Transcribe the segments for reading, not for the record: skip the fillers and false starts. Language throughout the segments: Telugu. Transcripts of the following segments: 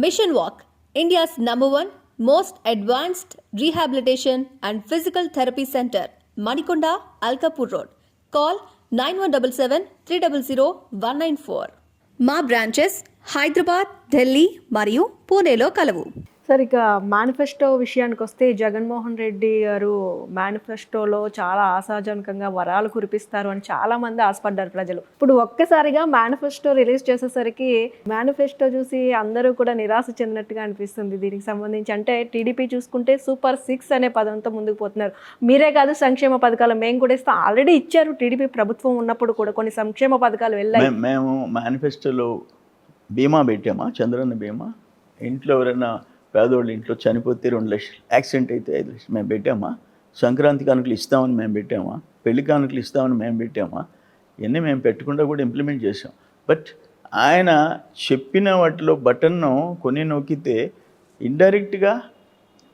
Mission Walk, India's #1 most advanced rehabilitation and physical therapy center, Manikonda, Alkapur Road. Call 9177 300 194. మా బ్రాంచెస్ హైదరాబాద్, ఢిల్లీ మరియు పూణేలో కలవు. సార్, ఇక మేనిఫెస్టో విషయానికి వస్తే జగన్మోహన్ రెడ్డి గారు మేనిఫెస్టోలో చాలా ఆశాజనకంగా వరాలు కురిపిస్తారు అని చాలామంది ఆశపడ్డారు ప్రజలు. ఇప్పుడు ఒక్కసారిగా మేనిఫెస్టో రిలీజ్ చేసేసరికి మేనిఫెస్టో చూసి అందరూ కూడా నిరాశ చెందినట్టుగా అనిపిస్తుంది. దీనికి సంబంధించి అంటే టీడీపీ చూసుకుంటే సూపర్ 6 అనే పదంతో ముందుకు పోతున్నారు. మీరే కాదు, సంక్షేమ పథకాలు మేము కూడా ఇస్తాం ఆల్రెడీ ఇచ్చారు. టీడీపీ ప్రభుత్వం ఉన్నప్పుడు కూడా కొన్ని సంక్షేమ పథకాలు వెళ్ళాయి. మేము మేనిఫెస్టోలో బీమా పెట్టామా, చంద్రన్న బీమా. ఇంట్లో ఎవరైనా పేదోళ్ళు ఇంట్లో చనిపోతే 2 లక్షలు, యాక్సిడెంట్ అయితే 5 లక్షలు మేము పెట్టామా. సంక్రాంతి కానుకలు ఇస్తామని మేము పెట్టామా, పెళ్లి కానుకలు ఇస్తామని మేము పెట్టామా. ఇవన్నీ మేము పెట్టకుండా కూడా ఇంప్లిమెంట్ చేసాం. బట్ ఆయన చెప్పిన వాటిలో బటన్ను కొన్ని నొక్కితే ఇండైరెక్ట్గా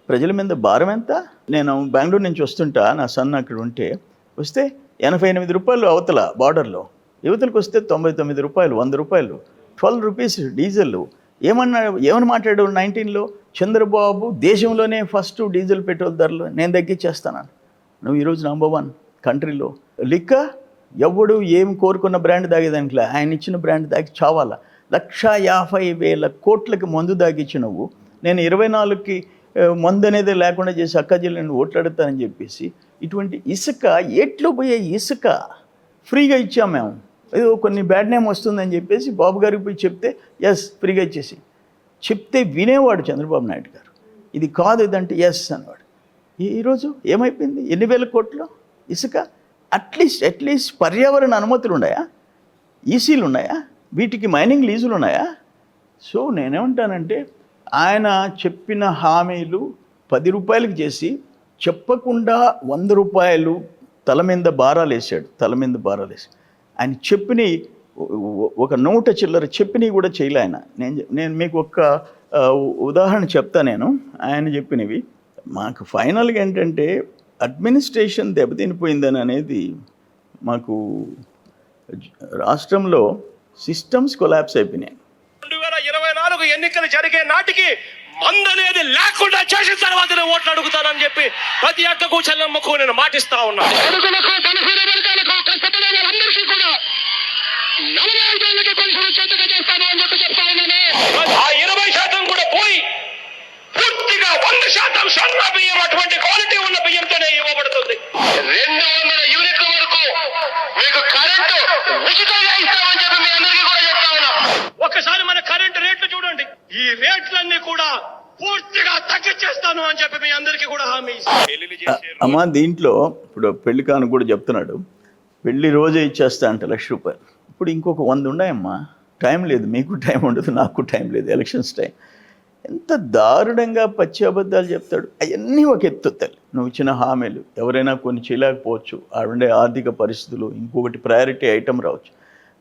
ప్రజల మీద భారం ఎంత. నేను బెంగళూరు నుంచి వస్తుంటా, నా సన్ అక్కడ వస్తే 88 రూపాయలు అవతల బార్డర్లో, యువతలకు వస్తే 99 రూపాయలు, 100 రూపాయలు, 12 రూపీస్ డీజిల్. ఏమని మాట్లాడాడు 19లో చంద్రబాబు, దేశంలోనే ఫస్ట్ డీజిల్ పెట్రోల్ ధరలు నేను తగ్గించేస్తాను. నువ్వు ఈరోజు #1 కంట్రీలో. లిక్క ఎవడు ఏం కోరుకున్న బ్రాండ్ తాగేదానికి ఆయన ఇచ్చిన బ్రాండ్ తాగి చావాలా. 1,50,000 కోట్లకి మందు తాగిచ్చి నువ్వు, నేను 24కి మందు అనేది లేకుండా చేసి అక్క జిల్లాని ఓట్లాడుతానని చెప్పేసి ఇటువంటి ఇసుక, ఏట్లో పోయే ఇసుక ఫ్రీగా ఇచ్చాం మేము. ఏదో కొన్ని బ్యాడ్ నేమ్ వస్తుందని చెప్పేసి బాబు గారికి పోయి చెప్తే ఎస్ ఫ్రీగా ఇచ్చేసి చెప్తే వినేవాడు చంద్రబాబు నాయుడు గారు. ఇది కాదు ఇదంటే ఎస్ అనేవాడు. ఈరోజు ఏమైపోయింది? ఎన్ని వేల కోట్లు ఇసుక. అట్లీస్ట్ పర్యావరణ అనుమతులు ఉన్నాయా, ఈసీలు ఉన్నాయా, వీటికి మైనింగ్ లీజులు ఉన్నాయా? సో నేనేమంటానంటే ఆయన చెప్పిన హామీలు 10 రూపాయలకి చేసి చెప్పకుండా 100 రూపాయలు తల మీద భారాలు వేసాడు. ఆయన చెప్పిన ఒక 100 చిల్లర చెప్పినవి కూడా చేయలే ఆయన. నేను మీకు ఒక ఉదాహరణ చెప్తా. ఆయన చెప్పినవి మాకు ఫైనల్గా ఏంటంటే అడ్మినిస్ట్రేషన్ దెబ్బతినిపోయిందని అనేది మాకు రాష్ట్రంలో సిస్టమ్స్ కొలాప్స్ అయిపోయినాయి. 2024 ఎన్నికలు జరిగే నాటికి మందు అనేది లేకుండా చేసిన తర్వాత నేను ఓట్లు అడుగుతానని చెప్పి ప్రతి అక్కకు చెల్లమ్మకు నేను మాటిస్తా ఉన్నాను. ఆ 20% కూడా పోయి పూర్తిగా 100% సన్న బియ్యం, అటువంటి క్వాలిటీ ఉన్న బియ్యంతోనే ఇవ్వబడుతుంది. 200 యూనిట్ల వరకు మీకు కరెంటు ఉచితంగా ఇస్తామని చెప్పి మీ అందరికీ కూడా చెప్తా ఉన్నా. ఒకసారి మన కరెంటు రేట్లు చూడండి. ఈ రేట్లన్నీ కూడా పూర్తిగా తగ్గించేస్తాను అని చెప్పి మీ అందరికీ కూడా హామీ ఇస్తాను. అమ్మా, దీంట్లో ఇప్పుడు పెళ్లి కాను కూడా చెప్తున్నాడు, పెళ్లి రోజే ఇచ్చేస్తా అంటే 1,00,000 రూపాయలు. ఇప్పుడు ఇంకొక 100 ఉన్నాయమ్మా. టైం లేదు, మీకు టైం ఉండదు, నాకు టైం లేదు, ఎలక్షన్స్ టైం. ఎంత దారుణంగా పచ్చి అబద్ధాలు చెప్తాడు. అవన్నీ ఒక ఎత్తు తల్లి. నువ్వు ఇచ్చిన హామీలు ఎవరైనా కొన్ని చేయలేకపోవచ్చు, ఉండే ఆర్థిక పరిస్థితులు, ఇంకొకటి ప్రయారిటీ ఐటమ్ రావచ్చు.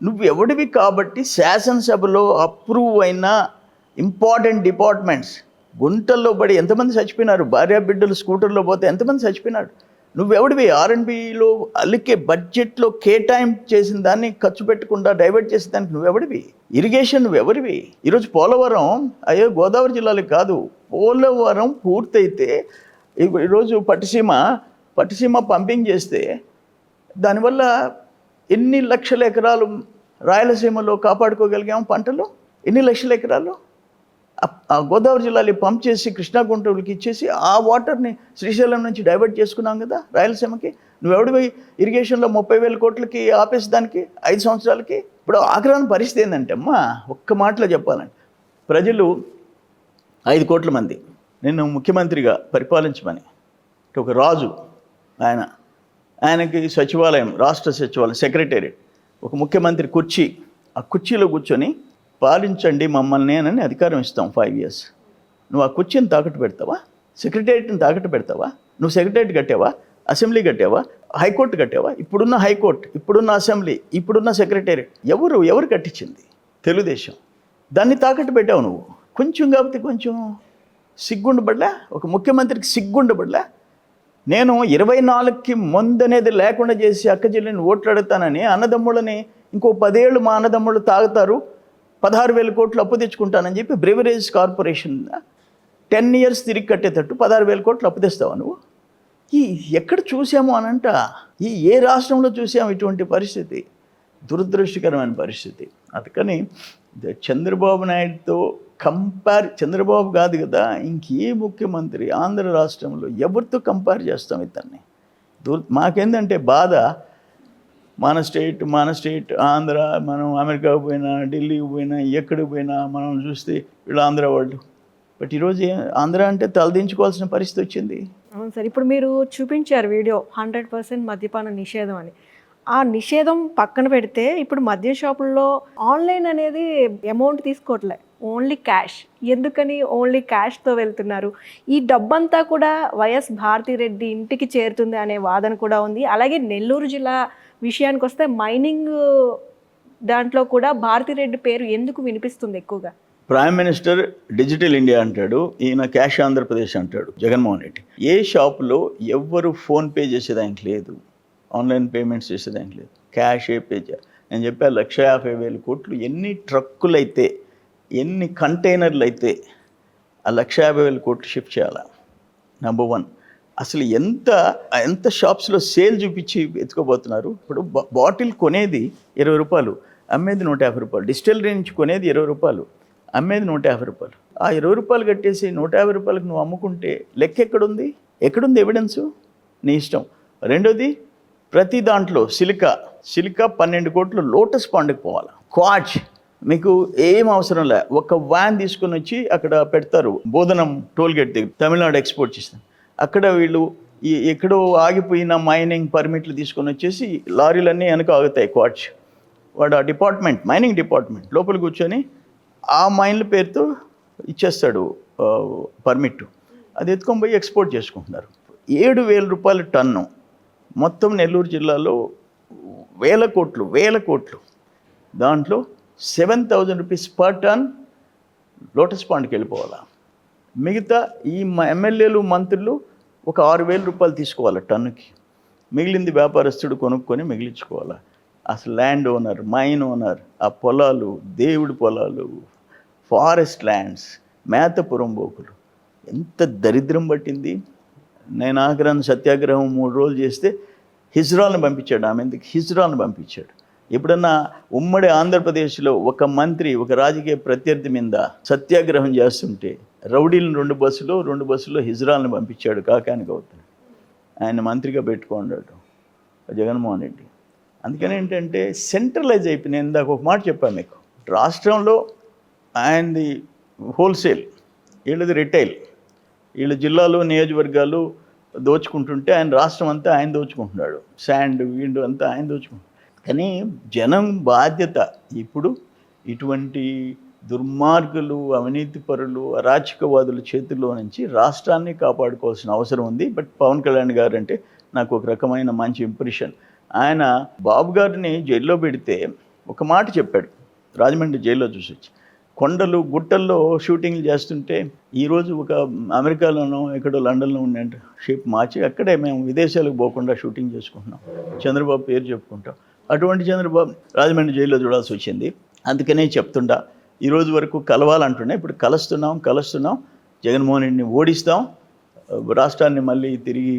నువ్వు ఎవడివి కాబట్టి శాసనసభలో అప్రూవ్ అయిన ఇంపార్టెంట్ డిపార్ట్మెంట్స్ గుంటల్లో పడి ఎంతమంది చచ్చిపోయినారు, భార్యా బిడ్డలు స్కూటర్లో పోతే ఎంతమంది చచ్చిపోయినాడు. నువ్వెవడివి R&Bలో అల్లికే బడ్జెట్లో కేటాయింపు చేసిన దాన్ని ఖర్చు పెట్టకుండా డైవర్ట్ చేసిన దానికి నువ్వెవడివి? ఇరిగేషన్ నువ్వెవరివి? ఈరోజు పోలవరం, అయ్యో గోదావరి జిల్లాలకు కాదు, పోలవరం పూర్తయితే ఈరోజు పట్టిసీమ పంపింగ్ చేస్తే దానివల్ల ఎన్ని లక్షల ఎకరాలు రాయలసీమలో కాపాడుకోగలిగాము పంటలు. ఎన్ని లక్షల ఎకరాలు ఆ గోదావరి జిల్లాలో పంప్ చేసి కృష్ణా గుంటూరుకి ఇచ్చేసి ఆ వాటర్ని శ్రీశైలం నుంచి డైవర్ట్ చేసుకున్నాం కదా రాయలసీమకి. నువ్వెవడివి ఇరిగేషన్లో 30,000 కోట్లకి ఆపేసి దానికి 5 సంవత్సరాలకి? ఇప్పుడు ఆఖరాని పరిస్థితి ఏంటంటే అమ్మా, ఒక్క మాటలో చెప్పాలంటే ప్రజలు 5 కోట్ల మంది నిన్ను ముఖ్యమంత్రిగా పరిపాలించమని ఒక రాజు, ఆయనకి సచివాలయం, రాష్ట్ర సచివాలయం, సెక్రటేరియట్, ఒక ముఖ్యమంత్రి కుర్చీ, ఆ కుర్చీలో కూర్చొని పాలించండి మమ్మల్ని అని అధికారం ఇస్తాం 5 years. నువ్వు ఆ కుర్చీని తాకట్టు పెడతావా? సెక్రటేరియట్ని తాకట్టు పెడతావా? నువ్వు సెక్రటేరియట్ కట్టావా? అసెంబ్లీ కట్టావా? హైకోర్టు కట్టావా? ఇప్పుడున్న హైకోర్టు, ఇప్పుడున్న అసెంబ్లీ, ఇప్పుడున్న సెక్రటేరియట్ ఎవరు కట్టించింది? తెలుగుదేశం. దాన్ని తాకట్టు పెట్టావు నువ్వు. కొంచెం కాబట్టి కొంచెం సిగ్గుండబడలే? ఒక ముఖ్యమంత్రికి సిగ్గుండబడలే? నేను 24కి మందు అనేది లేకుండా చేసి అక్క చెల్లిని ఓట్లాడుతానని అన్నదమ్ముళ్ళని ఇంకో 10 ఏళ్ళు మా అన్నదమ్ముళ్ళు తాగుతారు, 16,000 కోట్లు అప్పు తెచ్చుకుంటానని చెప్పి బ్రెవరేజ్ కార్పొరేషన్ 10 years తిరిగి కట్టేటట్టు 16,000 కోట్లు అప్పు తెస్తావా నువ్వు? ఈ ఎక్కడ చూసాము అనంట, ఏ రాష్ట్రంలో చూసాము ఇటువంటి పరిస్థితి? దురదృష్టకరమైన పరిస్థితి. అందుకని చంద్రబాబు నాయుడుతో చంద్రబాబు కాదు కదా, ఇంకే ముఖ్యమంత్రి ఆంధ్ర రాష్ట్రంలో ఎవరితో కంపేర్ చేస్తాం ఇతన్ని? మాకేందంటే బాధ, మన స్టేట్ ఆంధ్ర, మనం అమెరికాకు పోయినా, ఢిల్లీకి పోయినా, ఎక్కడికి పోయినా మనం చూస్తే వీళ్ళు ఆంధ్ర వాళ్ళు. బట్ ఈరోజు ఆంధ్ర అంటే తలదించుకోవాల్సిన పరిస్థితి వచ్చింది. అవును సార్, ఇప్పుడు మీరు చూపించారు వీడియో 100% మద్యపాన నిషేధం అని. ఆ నిషేధం పక్కన పెడితే ఇప్పుడు మద్యం షాపుల్లో ఆన్లైన్ అనేది అమౌంట్ తీసుకోవట్లే, ఓన్లీ క్యాష్. ఎందుకని ఓన్లీ క్యాష్తో వెళ్తున్నారు? ఈ డబ్బంతా కూడా వైఎస్ భారతిరెడ్డి ఇంటికి చేరుతుంది అనే వాదన కూడా ఉంది. అలాగే నెల్లూరు జిల్లా విషయానికి వస్తే మైనింగ్ దాంట్లో కూడా భారతిరెడ్డి పేరు ఎందుకు వినిపిస్తుంది ఎక్కువగా? ప్రైమ్ మినిస్టర్ డిజిటల్ ఇండియా అంటాడు, ఈయన క్యాష్ ఆంధ్రప్రదేశ్ అంటాడు జగన్మోహన్ రెడ్డి. ఏ షాపులో ఎవ్వరు ఫోన్పే చేసేదానికి లేదు, ఆన్లైన్ పేమెంట్స్ చేసేదానికి లేదు, క్యాషే పే చేయాలి. నేను చెప్పా 150,000 కోట్లు ఎన్ని ట్రక్కులు అయితే, ఎన్ని కంటైనర్లు అయితే ఆ 150,000 కోట్లు షిఫ్ట్ చేయాలా? నెంబర్ 1. అసలు ఎంత షాప్స్లో సేల్ చూపించి ఎత్తుకోబోతున్నారు. ఇప్పుడు బాటిల్ కొనేది 20 రూపాయలు, అమ్మేది 150 రూపాయలు. డిస్టిలరీ నుంచి కొనేది 20 రూపాయలు, అమ్మేది 150 రూపాయలు. ఆ 20 రూపాయలు కట్టేసి 150 రూపాయలకు నువ్వు అమ్ముకుంటే లెక్క ఎక్కడుంది? ఎవిడెన్సు? నీ ఇష్టం. రెండోది, ప్రతి దాంట్లో సిలికా 12 కోట్లు లోటస్ పాండ్కి పోవాలి. క్వాచ్ మీకు ఏం అవసరం లే, ఒక వ్యాన్ తీసుకొని వచ్చి అక్కడ పెడతారు, బోధనం టోల్గేట్ దగ్గర, తమిళనాడు ఎక్స్పోర్ట్ చేస్తాం. అక్కడ వీళ్ళు ఎక్కడో ఆగిపోయిన మైనింగ్ పర్మిట్లు తీసుకొని వచ్చేసి లారీలన్నీ వెనక ఆగుతాయి. క్వాచ్ వాడు ఆ డిపార్ట్మెంట్, మైనింగ్ డిపార్ట్మెంట్ లోపల కూర్చొని ఆ మైన్ల పేరుతో ఇచ్చేస్తాడు పర్మిట్. అది ఎత్తుకొని పోయి ఎక్స్పోర్ట్ చేసుకుంటున్నారు. 7,000 రూపాయల టన్ను. మొత్తం నెల్లూరు జిల్లాలో వేల కోట్లు. దాంట్లో 7,000 రూపీస్ పర్ టన్ లోటస్ పాండ్కి వెళ్ళిపోవాలా. మిగతా ఈ ఎమ్మెల్యేలు మంత్రులు ఒక 6,000 రూపాయలు తీసుకోవాలి టన్నుకి. మిగిలింది వ్యాపారస్తుడు కొనుక్కొని మిగిలించుకోవాలా. అసలు ల్యాండ్ ఓనర్, మైన్ ఓనర్, ఆ పొలాలు, దేవుడి పొలాలు, ఫారెస్ట్ ల్యాండ్స్, మేతపురం బోకులు, ఎంత దరిద్రం పట్టింది. నేను ఆగ్రహం సత్యాగ్రహం 3 రోజులు చేస్తే హిజ్రాల్ని పంపించాడు. ఆమె ఎందుకు హిజ్రాల్ని పంపించాడు? ఎప్పుడన్నా ఉమ్మడి ఆంధ్రప్రదేశ్లో ఒక మంత్రి, ఒక రాజకీయ ప్రత్యర్థి మీద సత్యాగ్రహం చేస్తుంటే రౌడీలను 2 బస్సులో హిజ్రాల్ని పంపించాడు కాకాని గౌతమ్. ఆయన మంత్రిగా పెట్టుకున్నాడు జగన్మోహన్ రెడ్డి. అందుకని ఏంటంటే సెంట్రలైజ్ అయిపోయి, నేను ఇందాక ఒక మాట చెప్పాను మీకు, రాష్ట్రంలో ఆయనది హోల్సేల్, వీళ్ళది రిటైల్. వీళ్ళు జిల్లాలు నియోజకవర్గాలు దోచుకుంటుంటే ఆయన రాష్ట్రం అంతా ఆయన దోచుకుంటున్నాడు. శాండ్ వీండు అంతా ఆయన దోచుకుంటున్నాడు. కానీ జనం బాధ్యత ఇప్పుడు ఇటువంటి దుర్మార్గులు, అవినీతి పరులు, అరాచకవాదుల చేతుల్లో నుంచి రాష్ట్రాన్ని కాపాడుకోవాల్సిన అవసరం ఉంది. బట్ పవన్ కళ్యాణ్ గారు అంటే నాకు ఒక రకమైన మంచి ఇంప్రెషన్. ఆయన బాబు గారిని జైల్లో పెడితే ఒక మాట చెప్పాడు, రాజమండ్రి జైల్లో చూసి వచ్చి, కొండలు గుట్టల్లో షూటింగ్లు చేస్తుంటే ఈరోజు ఒక అమెరికాలోనో ఎక్కడో లండన్లో ఉండే షేప్ మార్చి అక్కడే మేము విదేశాలకు పోకుండా షూటింగ్ చేసుకుంటున్నాం, చంద్రబాబు పేరు చెప్పుకుంటాం. అటువంటి చంద్రబాబు రాజమండ్రి జైల్లో చూడాల్సి వచ్చింది. అందుకనే చెప్తుండా, ఈరోజు వరకు కలవాలంటున్నా, ఇప్పుడు కలుస్తున్నాం, జగన్మోహన్ రెడ్డిని ఓడిస్తాం, రాష్ట్రాన్ని మళ్ళీ తిరిగి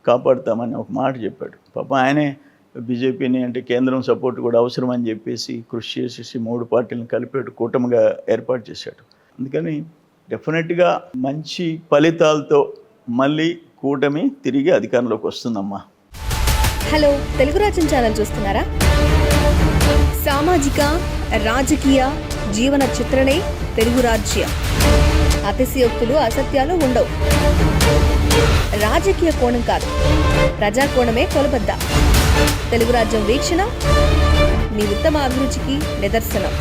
కాపాడుతామని ఒక మాట చెప్పాడు. పాప ఆయనే బీజేపీని అంటే కేంద్రం సపోర్ట్ కూడా అవసరం అని చెప్పేసి కృషి చేసేసి 3 పార్టీలను కలిపాడు, కూటమిగా ఏర్పాటు చేశాడు. అందుకని డెఫినెట్గా మంచి ఫలితాలతో మళ్ళీ కూటమి తిరిగి అధికారంలోకి వస్తుందమ్మా. హలో, తెలుగు రాజ్యం ఛానల్ చూస్తున్నారా? సామాజిక, రాజకీయ, జీవన చిత్రణే తెలుగు రాజ్యం. అతిశయోక్తులు, అసత్యాలు ఉండవు. రాజకీయ కోణం కాదు, ప్రజా కోణమే కొలబద్ద. తెలుగు రాజ్యం వీక్షణ మీ ఉత్తమ అభిరుచికి నిదర్శనం.